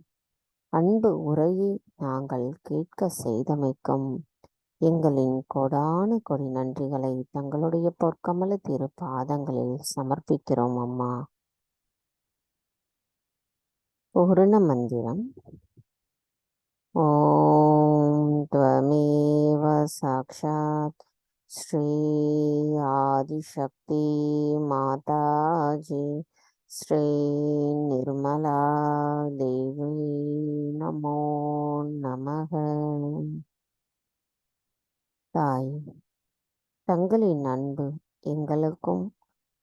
அன்பு உரையை நாங்கள் கேட்க செய்தமைக்கும் எங்களின் கொடான கொடி நன்றிகளை தங்களுடைய பொற்கமல திரு பாதங்களில் சமர்ப்பிக்கிறோம் அம்மா. பூர்ண மந்திரம். ஓம் த்வமேவ சாக்ஷாத் ஸ்ரீ ஆதிசக்தி மாதாஜி ஸ்ரீ நிர்மலா தேவி நமோ நமக. தாய், தங்களின் அன்பு எங்களுக்கும்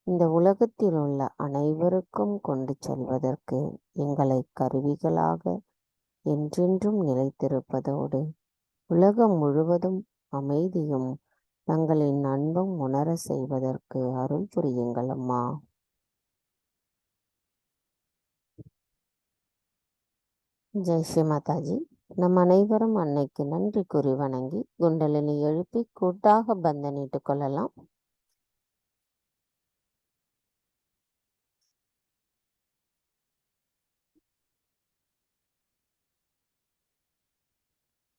இந்த உலகத்தில் உள்ள அனைவருக்கும் கொண்டு செல்வதற்கு எங்களை கருவிகளாக என்றென்றும் நிலைத்திருப்பதோடு உலகம் முழுவதும் அமைதியும் தங்களின் அன்பும் உணர செய்வதற்கு அருள் புரியுங்கள் அம்மா. ஜெய் ஸ்ரீ மாதாஜி. நம் அனைவரும் அன்னைக்கு நன்றி கூறி வணங்கி குண்டலினி எழுப்பி கூட்டாக பந்தனிட்டு கொள்ளலாம்.